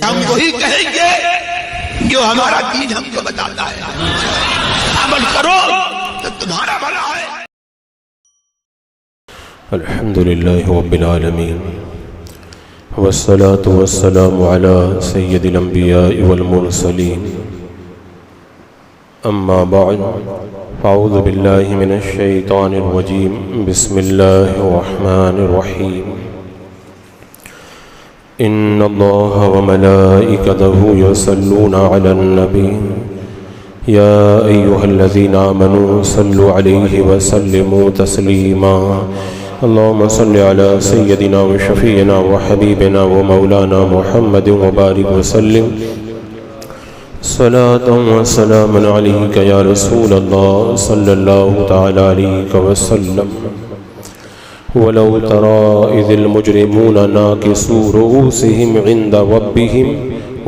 ہم وہی کہیں گے جو ہمارا دین ہم کو بتاتا ہے، عمل کرو تو تمہارا بھلا ہے۔ الحمدللہ رب العالمین والصلاة والسلام على سید الانبیاء والمرسلین، اما بعد فاعوذ باللہ من الشیطان الرجیم، بسم اللہ الرحمن الرحیم۔ ان اللہ وملائکتہ یصلون علی النبی یا ایہا الذین آمنوا صلوا علیہ وسلموا تسلیما۔ اللهم صل على سيدنا وشفيعنا وحبيبنا ومولانا محمد وبارك وسلم صلاة وسلاما عليك يا رسول الله صلى الله تعالى عليك وسلم۔ ولو ترى إذ المجرمون ناكسوا رؤوسهم عند ربهم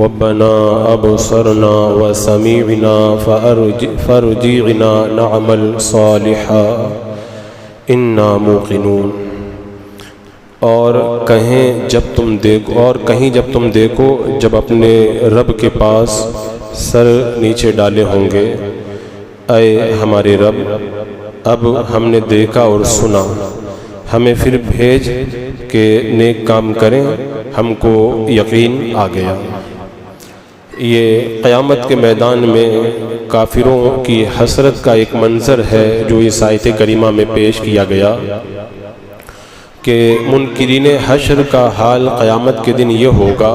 ربنا أبصرنا وسمعنا فارجعنا نعمل صالحا انا موقنون۔ اور کہیں جب تم دیکھو جب اپنے رب کے پاس سر نیچے ڈالے ہوں گے، اے ہمارے رب اب ہم نے دیکھا اور سنا، ہمیں پھر بھیج کہ نیک کام کریں، ہم کو یقین آ گیا۔ یہ قیامت کے میدان میں کافروں کی حسرت کا ایک منظر ہے جو اس آیت کریمہ میں پیش کیا گیا کہ منکرین حشر کا حال قیامت کے دن یہ ہوگا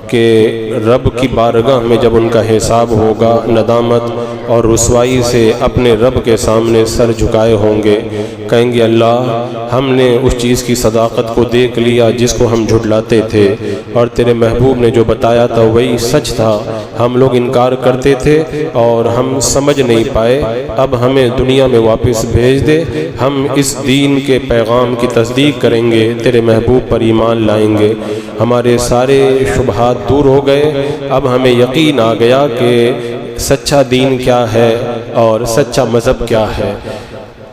کہ رب کی بارگاہ میں جب ان کا حساب ہوگا، ندامت اور رسوائی سے اپنے رب کے سامنے سر جھکائے ہوں گے، کہیں گے اللہ ہم نے اس چیز کی صداقت کو دیکھ لیا جس کو ہم جھٹلاتے تھے، اور تیرے محبوب نے جو بتایا تھا وہی سچ تھا، ہم لوگ انکار کرتے تھے اور ہم سمجھ نہیں پائے، اب ہمیں دنیا میں واپس بھیج دے، ہم اس دین کے پیغام کی تصدیق کریں گے، تیرے محبوب پر ایمان لائیں گے، ہمارے سارے شبہات دور ہو گئے، اب ہمیں یقین آ گیا کہ سچا دین کیا ہے اور سچا مذہب کیا ہے۔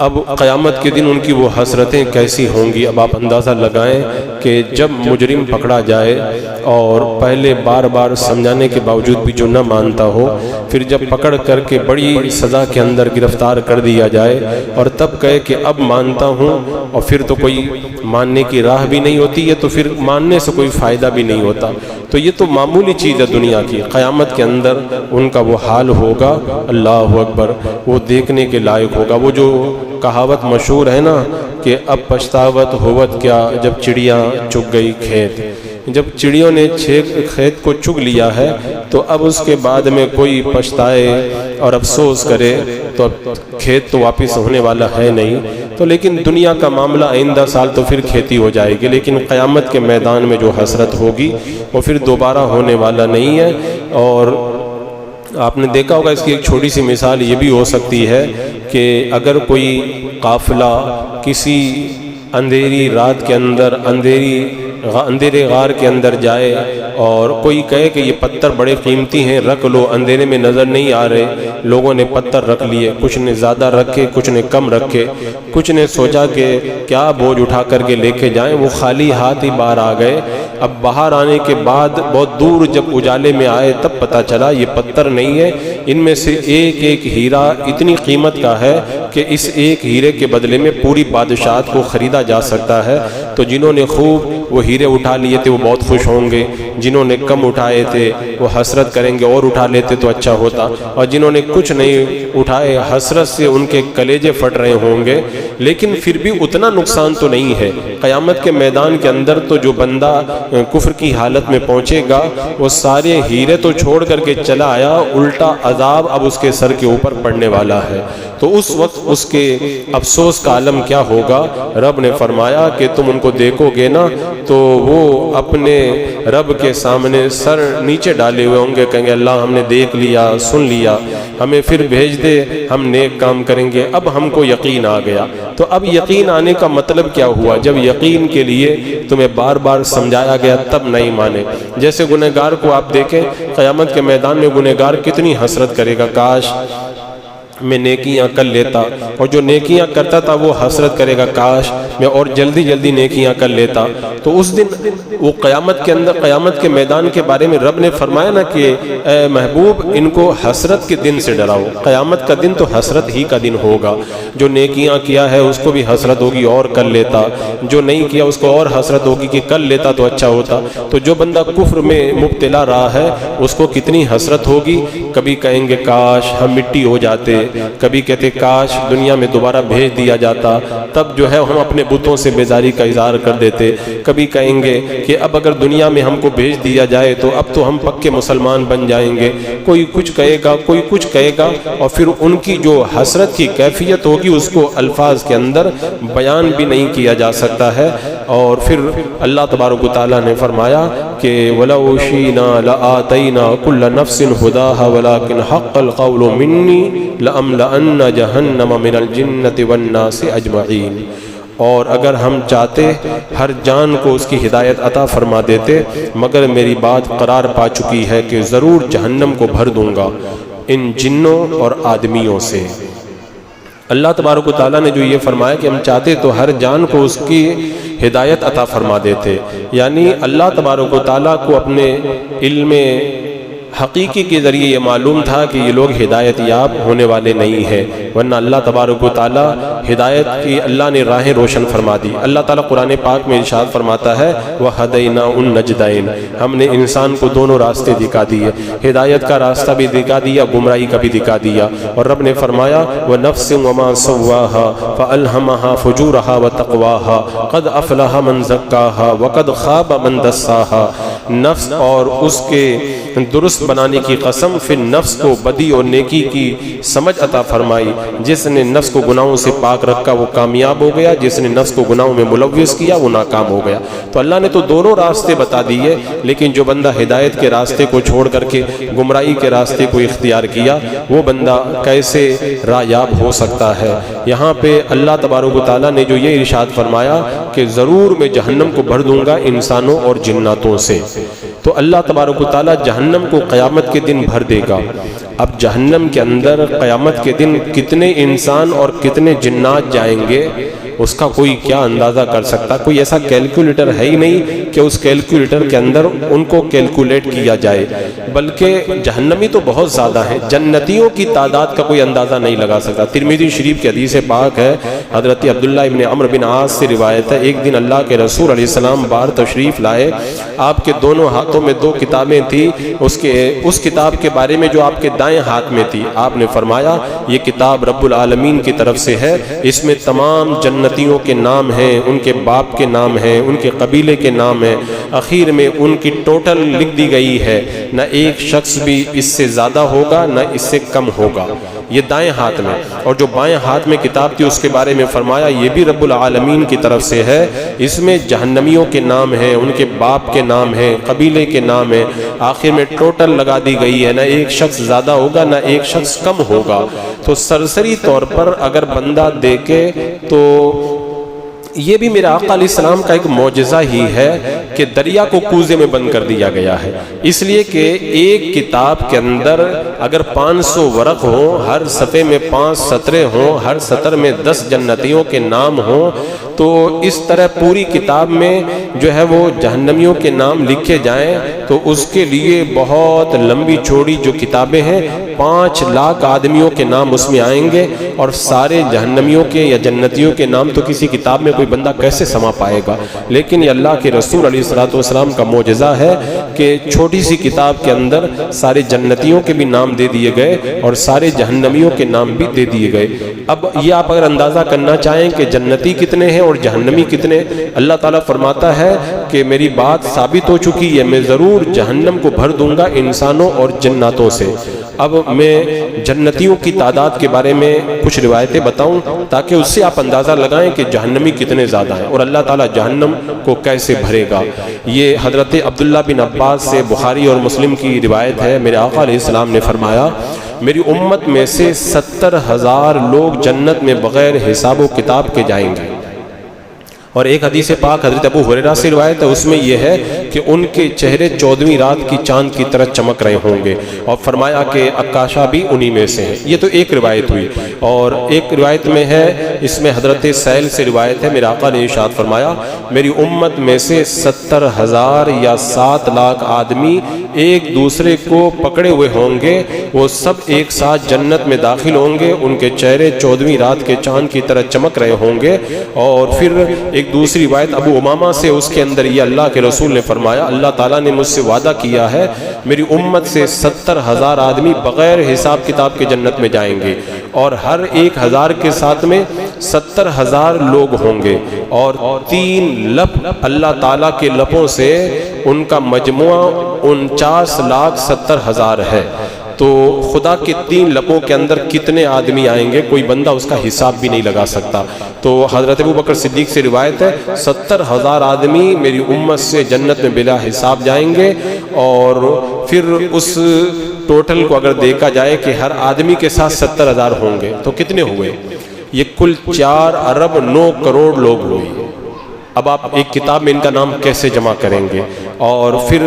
اب قیامت کے دن ان کی وہ حسرتیں کیسی ہوں گی، اب آپ اندازہ لگائیں کہ جب مجرم پکڑا جائے اور پہلے بار بار سمجھانے کے باوجود بھی جو نہ مانتا ہو، پھر جب پکڑ کر کے بڑی سزا کے اندر گرفتار کر دیا جائے اور تب کہے کہ اب مانتا ہوں، اور پھر تو کوئی ماننے کی راہ بھی نہیں ہوتی ہے، تو پھر ماننے سے کوئی فائدہ بھی نہیں ہوتا۔ تو یہ تو معمولی چیز ہے دنیا کی، قیامت کے اندر ان کا وہ حال ہوگا، اللہ اکبر، وہ دیکھنے کے لائق ہوگا۔ وہ جو کہاوت مشہور ہے نا کہ اب پچھتاوت ہوت کیا جب چڑیاں چگ گئی کھیت، جب چڑیوں نے کھیت کو چگ لیا ہے تو اب اس کے بعد میں کوئی پچھتائے اور افسوس کرے تو اب کھیت تو واپس ہونے والا ہے نہیں، تو لیکن دنیا کا معاملہ آئندہ سال تو پھر کھیتی ہو جائے گی، لیکن قیامت کے میدان میں جو حسرت ہوگی وہ پھر دوبارہ ہونے والا نہیں ہے۔ اور آپ نے دیکھا ہوگا اس کی ایک چھوٹی سی مثال یہ بھی ہو سکتی ہے کہ اگر کوئی قافلہ کسی اندھیری رات کے اندر اندھیرے غار کے اندر جائے اور کوئی کہے کہ یہ پتھر بڑے قیمتی ہیں رکھ لو، اندھیرے میں نظر نہیں آ رہے، لوگوں نے پتھر رکھ لیے، کچھ نے زیادہ رکھے کچھ نے کم رکھے، کچھ نے سوچا کہ کیا بوجھ اٹھا کر کے لے کے جائیں، وہ خالی ہاتھ ہی باہر آ گئے۔ اب باہر آنے کے بعد بہت دور جب اجالے میں آئے تب پتہ چلا یہ پتھر نہیں ہے، ان میں سے ایک ایک ہیرا اتنی قیمت کا ہے کہ اس ایک ہیرے کے بدلے میں پوری بادشاہت کو خریدا جا سکتا ہے۔ تو جنہوں نے خوب وہ ہیرے اٹھا لیے تھے وہ بہت خوش ہوں گے، جنہوں نے کم اٹھائے تھے وہ حسرت کریں گے اور اٹھا لیتے تو اچھا ہوتا، اور جنہوں نے کچھ نہیں اٹھائے حسرت سے ان کے کلیجے پھٹ رہے ہوں گے، لیکن پھر بھی اتنا نقصان تو نہیں ہے۔ قیامت کے میدان کے اندر تو جو بندہ کفر کی حالت میں پہنچے گا وہ سارے ہیرے تو چھوڑ کر کے چلا آیا، الٹا عذاب اب اس کے سر کے اوپر پڑنے والا ہے، تو اس وقت اس کے افسوس کا عالم کیا ہوگا۔ رب نے فرمایا کہ تم ان کو دیکھو گے نا تو وہ اپنے رب کے سامنے سر نیچے ڈالے ہوئے ہوں گے، کہیں گے اللہ ہم نے دیکھ لیا سن لیا، ہمیں پھر بھیج دے، ہم نیک کام کریں گے، اب ہم کو یقین آ گیا۔ تو اب یقین آنے کا مطلب کیا ہوا؟ جب یقین کے لیے تمہیں بار بار سمجھایا گیا تب نہیں مانے۔ جیسے گنہگار کو آپ دیکھیں قیامت کے میدان میں گنہگار کتنی حسرت کرے گا، کاش میں نیکیاں کر لیتا، اور جو نیکیاں کرتا تھا وہ حسرت کرے گا کاش میں اور جلدی جلدی نیکیاں کر لیتا، تو اس دن وہ قیامت کے اندر، قیامت کے میدان کے بارے میں رب نے فرمایا نا کہ اے محبوب ان کو حسرت کے دن سے ڈراؤ۔ قیامت کا دن تو حسرت ہی کا دن ہوگا، جو نیکیاں کیا ہے اس کو بھی حسرت ہوگی اور کر لیتا، جو نہیں کیا اس کو اور حسرت ہوگی کہ کر لیتا تو اچھا ہوتا۔ تو جو بندہ کفر میں مبتلا رہا ہے اس کو کتنی حسرت ہوگی، کبھی کہیں گے کاش ہم مٹی ہو جاتے، کبھی کہتے کاش دنیا میں دوبارہ بھیج دیا جاتا، تب جو ہے ہم اپنے بتوں سے بیزاری کا اظہار کر دیتے، کبھی کہیں گے کہ اب اگر دنیا میں ہم کو بھیج دیا جائے تو اب تو ہم پکے مسلمان بن جائیں گے، کوئی کچھ کہے گا کوئی کچھ کہے گا، اور پھر ان کی جو حسرت کی کیفیت ہوگی اس کو الفاظ کے اندر بیان بھی نہیں کیا جا سکتا ہے۔ اور پھر اللہ تبارک و تعالیٰ نے فرمایا کہ وَلَوْ شِئْنَا لَآتَيْنَا كُلَّ نَفْسٍ هُدَاهَا وَلَكِنْ حَقَّ الْقَوْلُ مِنِّي لَأَمْلَأَنَّ جَهَنَّمَ مِنَ الْجِنَّةِ وَالنَّاسِ أَجْمَعِينَ۔ اور اگر ہم چاہتے ہر جان کو اس کی ہدایت عطا فرما دیتے، مگر میری بات قرار پا چکی ہے کہ ضرور جہنم کو بھر دوں گا ان جنوں اور آدمیوں سے۔ اللہ تبارک و تعالیٰ نے جو یہ فرمایا کہ ہم چاہتے تو ہر جان کو اس کی ہدایت عطا فرما دیتے، یعنی اللہ تبارک و تعالیٰ کو اپنے علم حقیقی کے ذریعے یہ معلوم تھا کہ یہ لوگ ہدایت یاب ہونے والے نہیں ہیں، ورنہ اللہ تبارک و تعالیٰ ہدایت کی اللہ نے راہیں روشن فرما دی۔ اللہ تعالیٰ قرآن پاک میں ارشاد فرماتا ہے وَهَدَيْنَا النَّجْدَيْنِ، ہم نے انسان کو دونوں راستے دکھا دیے، ہدایت کا راستہ بھی دکھا دیا، گمراہی کا بھی دکھا دیا۔ اور رب نے فرمایا وَنَفْسٍ وَمَا سَوَّاهَا فَأَلْهَمَهَا فُجُورَهَا وَتَقْوَاهَا قَدْ أَفْلَحَ مَنْ زَكَّاهَا وَقَدْ خَابَ مَنْ دَسَّاهَا۔ نفس اور اس کے درست بنانے کی قسم، پھر نفس کو بدی اور نیکی کی سمجھ عطا فرمائی۔ جس نے نفس کو گناہوں سے پاک رکھا وہ کامیاب ہو گیا، جس نے نفس کو گناہوں میں ملوث کیا وہ ناکام ہو گیا۔ تو اللہ نے تو دونوں راستے بتا دیے، لیکن جو بندہ ہدایت کے راستے کو چھوڑ کر کے گمراہی کے راستے کو اختیار کیا وہ بندہ کیسے رایاب ہو سکتا ہے۔ یہاں پہ اللہ تبارک و تعالیٰ نے جو یہ ارشاد فرمایا کہ ضرور میں جہنم کو بھر دوں گا انسانوں اور جناتوں سے، تو اللہ تبارک و تعالیٰ جہنم کو قیامت کے دن بھر دے گا۔ اب جہنم کے اندر قیامت کے دن کتنے انسان اور کتنے جنات جائیں گے اس کا کوئی کیا اندازہ کر سکتا؟ کوئی ایسا کیلکولیٹر ہے ہی نہیں کہ اس کیلکولیٹر کے اندر ان کو کیلکولیٹ کیا جائے، بلکہ جہنمی تو بہت زیادہ ہیں، جنتیوں کی تعداد کا کوئی اندازہ نہیں لگا سکتا۔ ترمذی شریف کی حدیث پاک ہے، حضرت عبداللہ ابن عمرو بن عاص سے روایت ہے، ایک دن اللہ کے رسول علیہ السلام باہر تشریف لائے، آپ کے دونوں ہاتھوں میں دو کتابیں تھیں، اس کتاب کے بارے میں جو آپ کے دائیں ہاتھ میں تھی آپ نے فرمایا یہ کتاب رب العالمین کی طرف سے ہے، اس میں تمام جنتیوں کے نام ہیں، ان کے باپ کے نام ہیں، ان کے قبیلے کے نام ہیں، اخیر میں ان کی ٹوٹل لکھ دی گئی ہے، نہ ایک شخص بھی اس سے زیادہ ہوگا نہ اس سے کم ہوگا، یہ دائیں ہاتھ میں۔ اور جو بائیں ہاتھ میں کتاب تھی اس کے بارے میں فرمایا یہ بھی رب العالمین کی طرف سے ہے، اس میں جہنمیوں کے نام ہیں، ان کے باپ کے نام ہیں، قبیلے کے نام ہیں، آخر میں ٹوٹل لگا دی گئی ہے، نہ ایک شخص زیادہ ہوگا نہ ایک شخص کم ہوگا۔ تو سرسری طور پر اگر بندہ دیکھے تو یہ بھی میرے آقا علیہ السلام کا ایک معجزہ ہی ہے کہ دریا کو کوزے میں بند کر دیا گیا ہے، اس لیے کہ ایک کتاب کے اندر اگر 500 ورق ہوں، ہر صفحے میں 5 سطریں ہوں، ہر سطر میں 10 جنتیوں کے نام ہوں، تو اس طرح پوری کتاب میں جو ہے وہ جہنمیوں کے نام لکھے جائیں تو اس کے لیے بہت لمبی چوڑی جو کتابیں ہیں 5 لاکھ آدمیوں کے نام اس میں آئیں گے، اور سارے جہنمیوں کے یا جنتیوں کے نام تو کسی کتاب میں کوئی بندہ کیسے سما پائے گا۔ لیکن یہ اللہ کے رسول علیہ السلام کا معجزہ ہے کہ چھوٹی سی کتاب کے اندر سارے جنتیوں کے بھی نام دے دیے گئے اور سارے جہنمیوں کے نام بھی دے دیے گئے۔ اب یہ آپ اگر اندازہ کرنا چاہیں کہ جنتی کتنے ہیں اور جہنمی کتنے، اللہ تعالیٰ فرماتا ہے کہ میری بات ثابت ہو چکی ہے، میں ضرور جہنم کو بھر دوں گا انسانوں اور جناتوں سے۔ اب میں جنتیوں کی تعداد کے بارے میں کچھ روایتیں بتاؤں تاکہ اس سے آپ اندازہ لگائیں کہ جہنمی کتنے زیادہ ہیں اور اللہ تعالیٰ جہنم کو کیسے بھرے گا۔ یہ حضرت عبداللہ بن عباس سے بخاری اور مسلم کی روایت ہے، میرے آقا علیہ السلام نے فرمایا میری امت میں سے 70,000 لوگ جنت میں بغیر حساب و کتاب کے جائیں گے، اور ایک حدیث پاک حضرت ابو ہریرہ سے روایت ہے، اس میں یہ ہے کہ ان کے چہرے 14ویں رات کی چاند کی طرح چمک رہے ہوں گے، اور فرمایا کہ عکاشہ بھی انہی میں سے ہیں۔ یہ تو ایک روایت ہوئی، اور ایک روایت میں ہے، اس میں حضرت سہل سے روایت ہے، میرے آقا نے ارشاد فرمایا میری امت میں سے 70,000 یا 7 لاکھ آدمی ایک دوسرے کو پکڑے ہوئے ہوں گے، وہ سب ایک ساتھ جنت میں داخل ہوں گے، ان کے چہرے 14ویں رات کے چاند کی طرح چمک رہے ہوں گے۔ اور پھر ایک دوسری روایت ابو امامہ سے، اس کے اندر یہ اللہ کے رسول نے فرمایا اللہ تعالیٰ نے مجھ سے وعدہ کیا ہے میری امت سے 70,000 آدمی بغیر حساب کتاب کے جنت میں جائیں گے، اور ہر 1,000 کے ساتھ میں 70,000 لوگ ہوں گے، اور 3 لپ اللہ تعالیٰ کے لپوں سے ان کا مجموعہ 49,70,000 ہے۔ تو خدا کے 3 لپوں کے اندر کتنے آدمی آئیں گے کوئی بندہ اس کا حساب بھی نہیں لگا سکتا۔ تو حضرت ابوبکر صدیق سے روایت ہے 70,000 آدمی میری امت سے جنت میں بلا حساب جائیں گے، اور پھر اس ٹوٹل کو اگر دیکھا جائے کہ ہر آدمی کے ساتھ 70,000 ہوں گے تو کتنے ہوئے؟ یہ کل 4 ارب 9 کروڑ لوگ ہوئے۔ اب آپ ایک کتاب میں ان کا نام کیسے جمع کریں گے؟ اور پھر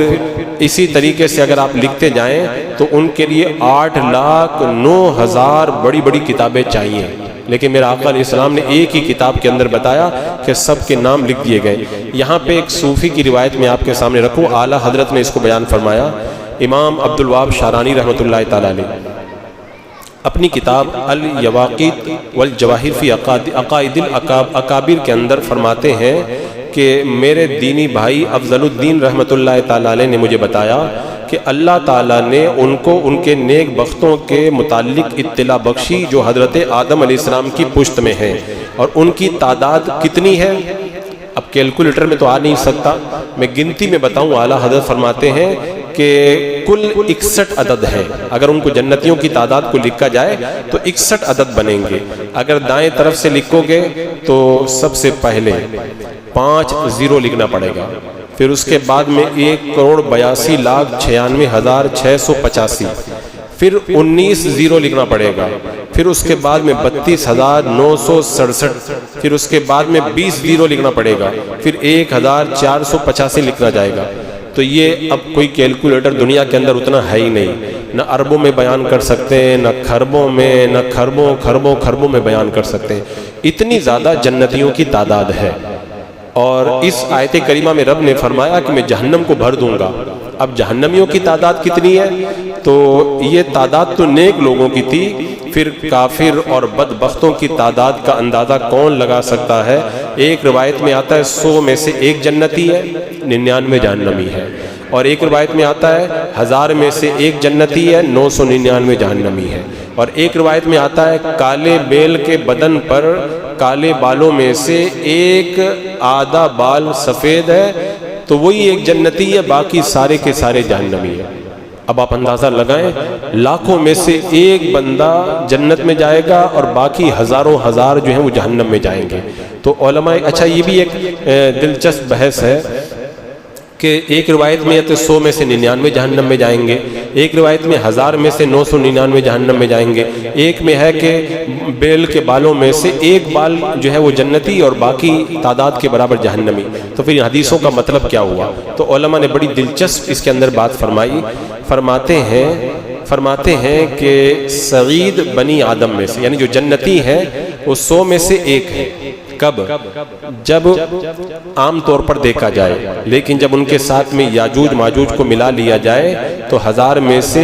اسی طریقے سے اگر آپ لکھتے جائیں تو ان کے لیے 8,09,000 بڑی بڑی کتابیں چاہیے، لیکن میرا آقا علیہ السلام نے ایک ہی کتاب کے اندر بتایا کہ سب کے نام لکھ دیے گئے۔ یہاں پہ ایک صوفی کی روایت میں آپ کے سامنے رکھوں، اعلیٰ حضرت نے اس کو بیان فرمایا، امام عبدالوہاب شارانی رحمۃ اللہ تعالی علیہ اپنی کتاب الیواقیت والجواہر فی عقائد الاکابر کے اندر فرماتے ہیں کہ میرے دینی بھائی افضل الدین رحمۃ اللہ تعالی علیہ نے مجھے بتایا کہ اللہ تعالیٰ نے ان کو ان کے نیک بختوں کے متعلق اطلاع بخشی جو حضرت آدم علیہ السلام کی پشت میں ہیں، اور ان کی تعداد کتنی ہے اب کیلکولیٹر میں تو آ نہیں سکتا، میں گنتی میں بتاؤں۔ اعلیٰ حضرت فرماتے ہیں کہ کل 61 عدد ہے، اگر ان کو جنتیوں کی تعداد کو لکھا جائے تو 61 عدد بنیں گے۔ اگر دائیں طرف سے لکھو گے تو سب سے پہلے 5 زیرو لکھنا پڑے گا، پھر اس کے بعد میں 1,82,96,685، پھر 19 زیرو لکھنا پڑے گا، پھر اس کے بعد میں 32,967، پھر اس کے بعد میں 20 زیرو لکھنا پڑے گا، پھر 1,485 لکھنا جائے گا۔ تو یہ اب کوئی کیلکولیٹر دنیا کے اندر اتنا ہے ہی نہیں، نہ اربوں میں بیان کر سکتے ہیں، نہ کھربوں میں، نہ کھربوں میں بیان کر سکتے ہیں، اتنی زیادہ جنتیوں کی تعداد ہے۔ اور اس آیت کریمہ میں رب نے فرمایا کہ میں جہنم کو بھر دوں گا۔ اب جہنمیوں کی تعداد کتنی ہے؟ تو یہ تعداد تو نیک لوگوں کی تھی، پھر کافر اور بدبختوں کی تعداد کا اندازہ کون لگا سکتا ہے؟ ایک روایت میں آتا ہے 100 میں سے 1 جنتی ہے، 99 جہنمی ہے، اور ایک روایت میں آتا ہے 1000 میں سے 1 جنتی ہے، 999 جہنمی ہے، اور ایک روایت میں آتا ہے کالے بیل کے بدن پر کالے بالوں میں سے 1 آدھا بال سفید ہے تو وہی 1 جنتی ہے، باقی سارے کے سارے جہنمی ہیں۔ اب آپ اندازہ لگائیں، لاکھوں میں سے 1 بندہ جنت میں جائے گا اور باقی ہزاروں ہزار جو ہیں وہ جہنم میں جائیں گے۔ تو علماء، اچھا یہ بھی ایک دلچسپ بحث ہے کہ ایک روایت میں 100 میں سے 99 جہنم میں جائیں گے، ایک روایت میں 1000 میں سے 999 جہنم میں جائیں گے، ایک میں ہے کہ بیل کے بالوں میں سے 1 بال جو ہے وہ جنتی اور باقی تعداد کے برابر جہنمی۔ تو پھر ان حدیثوں کا مطلب کیا ہوا؟ تو علماء نے بڑی دلچسپ اس کے اندر بات فرمائی، فرماتے ہیں کہ سعید بنی آدم میں سے، یعنی جو جنتی ہیں وہ 100 میں سے 1 ہے۔ کب؟ جب عام طور پر دیکھا جائے، لیکن جب ان کے ساتھ میں یاجوج ماجوج کو ملا لیا جائے تو 1000 میں سے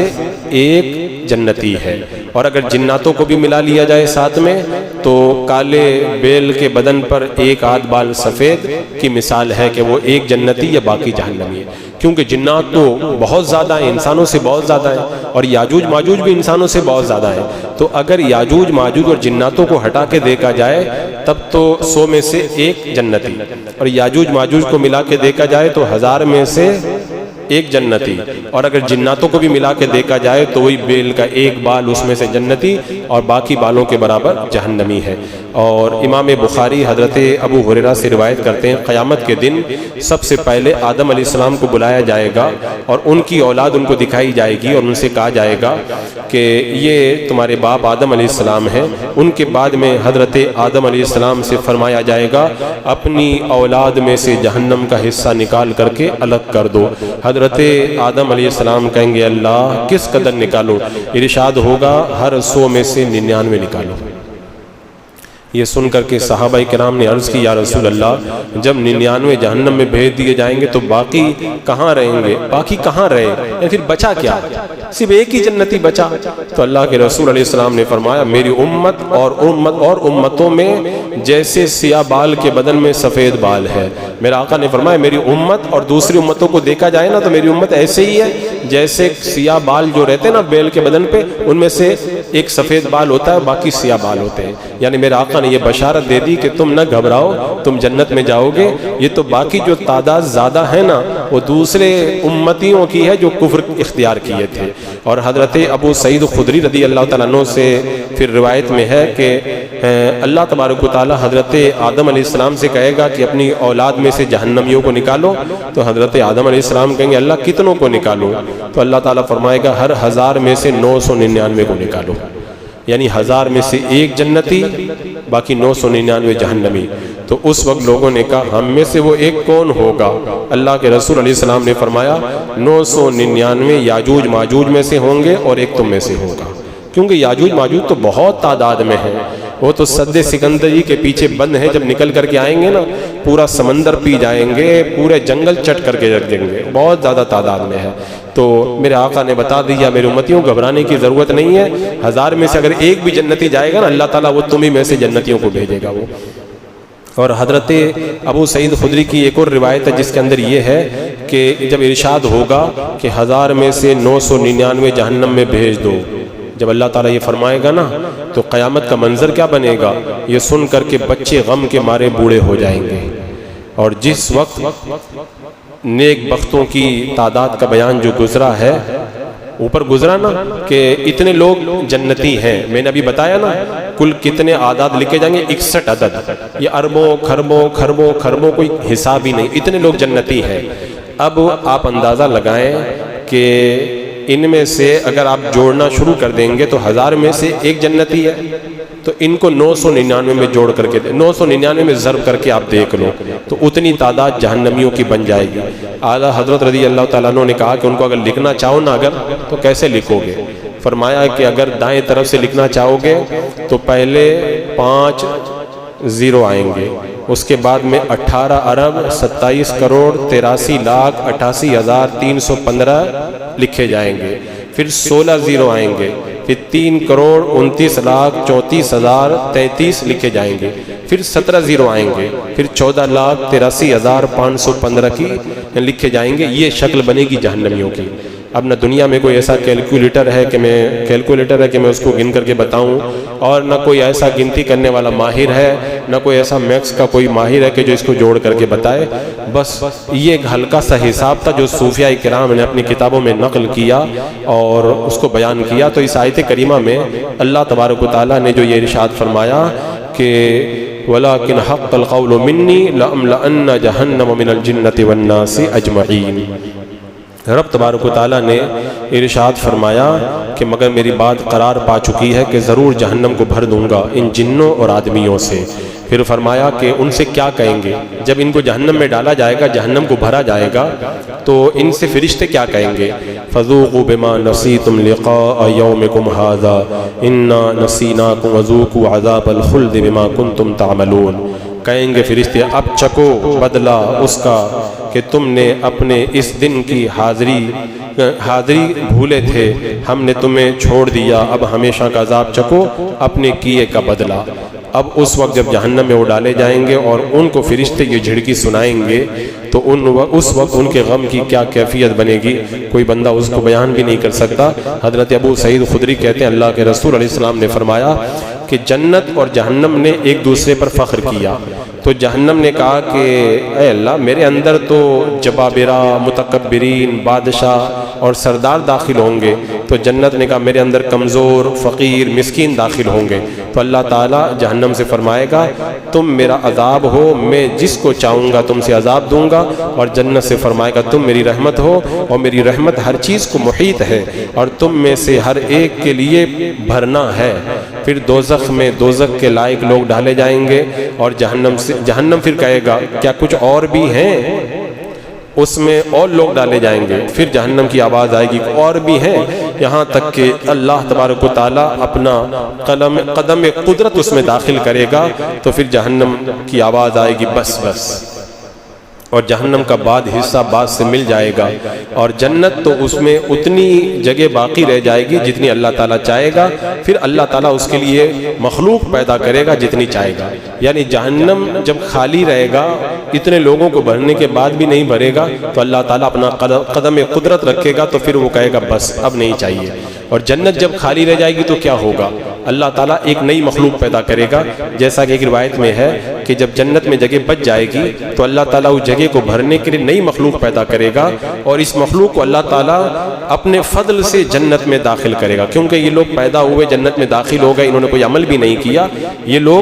1 جنتی ہے، اور اگر جناتوں کو بھی ملا لیا جائے ساتھ میں تو کالے بیل کے بدن پر 1 آدھ بال سفید کی مثال ہے کہ وہ 1 جنتی یا باقی جہنمی ہے، کیونکہ جنات تو بہت زیادہ ہیں، انسانوں سے بہت زیادہ ہیں، اور یاجوج ماجوج بھی انسانوں سے بہت زیادہ ہیں۔ تو اگر یاجوج ماجوج اور جناتوں کو ہٹا کے دیکھا جائے تب تو 100 میں سے 1 جنتی، اور یاجوج ماجوج کو ملا کے دیکھا جائے تو 1000 میں سے ایک جنتی، اور اگر جناتوں کو بھی ملا کے دیکھا جائے تو وہی بیل کا ایک بال اس میں سے جنتی اور باقی بالوں کے برابر جہنمی ہے۔ اور امام بخاری حضرت ابو ہریرہ سے روایت کرتے ہیں قیامت کے دن سب سے پہلے آدم علیہ السلام کو بلایا جائے گا اور ان کی اولاد ان کو دکھائی جائے گی اور ان سے کہا جائے گا کہ یہ تمہارے باپ آدم علیہ السلام ہیں۔ ان کے بعد میں حضرت آدم علیہ السلام سے فرمایا جائے گا اپنی اولاد میں سے جہنم کا حصہ نکال کر کے الگ کر دو۔ حضرت آدم علیہ السلام کہیں گے اللہ کس قدر نکالو؟ ارشاد ہوگا ہر 100 میں سے 99 نکالو۔ یہ سن کر کے صحابہ کرام نے عرض کی یا رسول اللہ جب 99 جہنم میں بھیج دیے جائیں گے تو باقی کہاں رہیں گے؟ باقی کہاں رہے؟ یا پھر بچا کیا؟ صرف ایک ہی جنتی بچا۔ تو اللہ کے رسول علیہ السلام نے فرمایا میری امت اور امتوں میں جیسے سیاہ بال کے بدن میں سفید بال ہے۔ میرا آقا نے فرمایا میری امت اور دوسری امتوں کو دیکھا جائے نا تو میری امت ایسے ہی ہے جیسے سیاہ بال جو رہتے ہیں نا بیل کے بدن پہ، ان میں سے ایک سفید بال ہوتا ہے باقی سیاہ بال ہوتے ہیں۔ یعنی میرے آقا نے یہ بشارت دے دی کہ تم نہ گھبراؤ، تم جنت میں جاؤ گے۔ یہ تو باقی جو تعداد زیادہ ہے نا وہ دوسرے امتیوں کی ہے جو کفر اختیار کیے تھے۔ اور حضرت ابو سعید خدری رضی اللہ تعالیٰ عنہ سے پھر روایت میں ہے کہ اللہ تبارک و تعالیٰ حضرت آدم علیہ السلام سے کہے گا کہ اپنی اولاد میں سے جہنمیوں کو نکالو، تو حضرت آدم علیہ السلام کہیں گے اللہ کتنوں کو نکالو؟ تو اللہ تعالیٰ فرمائے گا ہر 1000 میں سے 999 کو نکالو، یعنی 1000 میں سے ایک جنتی باقی 999 جہنمی۔ تو اس وقت لوگوں نے کہا ہم میں سے وہ ایک کون ہوگا؟ اللہ کے رسول علیہ السلام نے فرمایا 999 یاجوج ماجوج میں سے ہوں گے اور ایک تم میں سے ہوگا، کیونکہ یاجوج ماجوج تو بہت تعداد میں ہیں، وہ تو سد سکندری کے پیچھے بند ہیں، جب نکل کر کے آئیں گے نا پورا سمندر پی جائیں گے، پورے جنگل چٹ کر کے رکھ دیں گے، بہت زیادہ تعداد میں ہے۔ تو میرے آقا نے بتا دیا میرے امتیوں گھبرانے کی ضرورت نہیں ہے، 1000 میں سے اگر ایک بھی جنتی جائے گا نا اللہ تعالیٰ وہ تمہیں میں سے جنتیوں کو بھیجے گا وہ۔ اور حضرت ابو سعید خدری کی ایک اور روایت ہے جس کے اندر یہ ہے کہ جب ارشاد ہوگا کہ 1000 میں سے 999 جہنم میں بھیج دو، جب اللہ تعالیٰ یہ فرمائے گا نا تو قیامت کا منظر کیا بنے گا؟ یہ سن کر کے بچے غم کے مارے بوڑھے ہو جائیں گے۔ اور جس وقت نیک بختوں کی تعداد کا بیان جو گزرا ہے اوپر گزرا نا کہ اتنے لوگ جنتی ہیں، میں نے ابھی بتایا نا کل کتنے اعداد لکھے جائیں گے 61 عدد، یہ اربوں خربوں کوئی حساب ہی نہیں، اتنے لوگ جنتی ہیں۔ اب آپ اندازہ لگائیں کہ ان میں سے اگر آپ جوڑنا شروع کر دیں گے تو 1000 میں سے ایک جنتی ہے، تو ان کو 999 میں جوڑ کر کے 999 میں ضرب کر کے آپ دیکھ لو تو اتنی تعداد جہنمیوں کی بن جائے گی۔ اعلیٰ حضرت رضی اللہ تعالیٰ عنہ نے کہا کہ ان کو اگر لکھنا چاہو نا اگر تو کیسے لکھو گے؟ فرمایا کہ اگر دائیں طرف سے لکھنا چاہو گے تو پہلے 5 0 آئیں گے، اس کے بعد میں 18 ارب 27 کروڑ 83 لاکھ 88,315 لکھے جائیں گے، پھر 16 0 آئیں گے، پھر 3 کروڑ 29 لاکھ 34,033 لکھے جائیں گے، پھر 17 0 آئیں گے، پھر 14 لاکھ 83,515 کی لکھے جائیں گے۔ یہ شکل بنے گی جہنمیوں کی۔ اب نہ دنیا میں کوئی ایسا کیلکولیٹر ہے کہ میں اس کو گن کر کے بتاؤں، اور نہ کوئی ایسا گنتی کرنے والا ماہر ہے، نہ کوئی ایسا میکس کا کوئی ماہر ہے کہ جو اس کو جوڑ کر کے بتائے۔ بس یہ ایک ہلکا سا حساب تھا جو صوفیاء کرام نے اپنی کتابوں میں نقل کیا اور اس کو بیان کیا۔ تو اس آیت کریمہ میں اللہ تبارک و تعالیٰ نے جو یہ ارشاد فرمایا کہ وَلَكِنْ حَقَّ الْقَوْلُ مِنِّي لَأَمْلَأَنَّ جَهَنَّمَ مِنَ الْجِنَّةِ وَالنَّاسِ أَجْمَعِينَ۔ رب تبارک و تعالیٰ نے ارشاد فرمایا کہ مگر میری بات قرار پا چکی ہے کہ ضرور جہنم کو بھر دوں گا ان جنوں اور آدمیوں سے۔ پھر فرمایا کہ ان سے کیا کہیں گے جب ان کو جہنم میں ڈالا جائے گا، جہنم کو بھرا جائے گا، تو ان سے فرشتے کیا کہیں گے؟ فَذُوقُوا بِمَا نَسِيتُمْ لِقَاءَ يَوْمِكُمْ هَذَا إِنَّا نَسِينَاكُمْ وَذُوقُوا عَذَابَ الْخُلْدِ بِمَا كُنْتُمْ تَعْمَلُونَ۔ کہیں گے فرشتے اب چکو بدلہ اس کا کہ تم نے اپنے اس دن کی حاضری بھولے تھے، ہم نے تمہیں چھوڑ دیا، اب ہمیشہ کا عذاب چکو اپنے کیے کا بدلہ۔ اب اس وقت جب جہنم میں وہ ڈالے جائیں گے اور ان کو فرشتے یہ جھڑکی سنائیں گے تو اس وقت ان کے غم کی کیا کیفیت بنے گی کوئی بندہ اس کو بیان بھی نہیں کر سکتا۔ حضرت ابو سعید خدری کہتے ہیں اللہ کے رسول علیہ السلام نے فرمایا کہ جنت اور جہنم نے ایک دوسرے پر فخر کیا. تو جہنم نے کہا کہ اے اللہ میرے اندر تو جبابرہ، متکبرین، بادشاہ اور سردار داخل ہوں گے. تو جنت نے کہا میرے اندر کمزور، فقیر، مسکین داخل ہوں گے. تو اللہ تعالیٰ جہنم سے فرمائے گا تم میرا عذاب ہو، میں جس کو چاہوں گا تم سے عذاب دوں گا. اور جنت سے فرمائے گا تم میری رحمت ہو اور میری رحمت ہر چیز کو محیط ہے اور تم میں سے ہر ایک کے لیے بھرنا ہے. پھر دوزخ میں دوزخ کے لائق لوگ ڈالے جائیں گے اور جہنم پھر کہے گا کیا کچھ اور بھی ہیں؟ اس میں اور لوگ ڈالے جائیں گے. پھر جہنم کی آواز آئے گی اور بھی ہیں، یہاں تک کہ اللہ تبارک و تعالیٰ اپنا قدم قدرت اس میں داخل کرے گا. تو پھر جہنم کی آواز آئے گی بس بس، اور جہنم کا بعد حصہ بعد سے مل جائے گا. اور جنت تو اس میں اتنی جگہ باقی رہ جائے گی جتنی اللہ تعالیٰ چاہے گا. پھر اللہ تعالیٰ اس کے لیے مخلوق پیدا کرے گا جتنی چاہے گا. یعنی جہنم جب خالی رہے گا، اتنے لوگوں کو بھرنے کے بعد بھی نہیں بھرے گا، تو اللہ تعالیٰ اپنا قدم قدرت رکھے گا. تو پھر وہ کہے گا بس اب نہیں چاہیے. اور جنت جب خالی رہ جائے گی تو کیا ہوگا؟ اللہ تعالیٰ ایک نئی مخلوق پیدا کرے گا. جیسا کہ ایک روایت میں ہے کہ جب جنت میں جگہ بچ جائے گی تو اللہ تعالیٰ اس جگہ کو بھرنے کے لیے نئی مخلوق پیدا کرے گا، اور اس مخلوق کو اللہ تعالیٰ اپنے فضل سے جنت میں داخل کرے گا. کیونکہ یہ لوگ پیدا ہوئے جنت میں داخل ہو گئے، انہوں نے کوئی عمل بھی نہیں کیا. یہ لوگ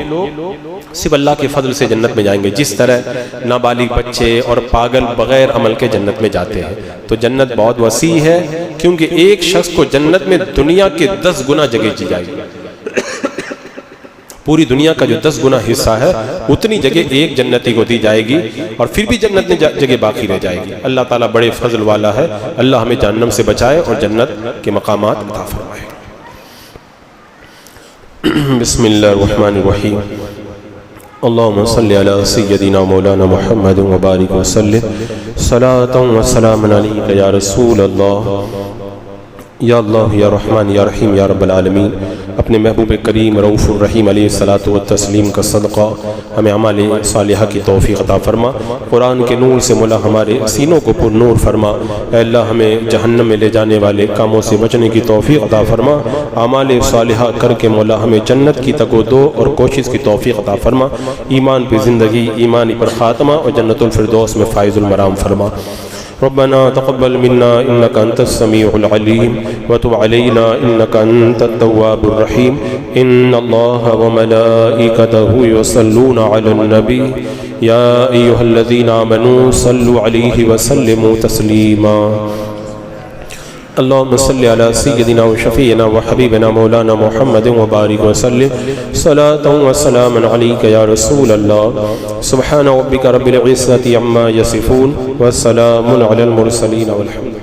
صرف اللہ کے فضل سے جنت میں جائیں گے، جس طرح نابالغ بچے اور پاگل بغیر عمل کے جنت میں جاتے ہیں. تو جنت بہت وسیع ہے، کیونکہ ایک شخص کو جنت میں دنیا کے 10 گنا جگہ دی جائے گی. پوری دنیا کا جو 10 گنا حصہ ہے اتنی جگہ ایک جنتی کو دی جائے گی، اور پھر بھی جنت میں جگہ باقی رہ جائے گی. اللہ تعالیٰ بڑے فضل والا ہے. اللہ ہمیں جہنم سے بچائے اور جنت کے مقامات عطا فرمائے. بسم اللہ الرحمن الرحیم. اللہم صلی علی سیدنا مولانا محمد وبارک وسلم. صلاۃ و سلام علیک یا رسول اللہ. یا اللہ یا رحمان یا رحیم یا رب العالمین. اپنے محبوب کریم رؤوف الرحیم علیہ الصلاۃ والتسلیم کا صدقہ ہمیں اعمال صالحہ کی توفیق عطا فرما. قرآن کے نور سے مولا ہمارے سینوں کو پر نور فرما. اے اللہ ہمیں جہنم میں لے جانے والے کاموں سے بچنے کی توفیق عطا فرما. اعمال صالحہ کر کے مولا ہمیں جنت کی تگ و دو اور کوشش کی توفیق عطا فرما. ایمان پہ زندگی، ایمانی پر خاتمہ اور جنت الفردوس میں فائز المرام فرما. ربنا تقبل منا إنك أنت السميع العليم وتب علينا إنك أنت التواب الرحيم. إن الله وملائكته يصلون على النبي يا أيها الذين آمنوا صلوا عليه وسلموا تسليما. اللهم صل على سيدنا وشفيعنا وحبيبنا مولانا محمد وبارك وسلم. صلاة وسلام عليك يا رسول الله. سبحان ربك رب العزة عما يصفون والسلام على المرسلين والحمد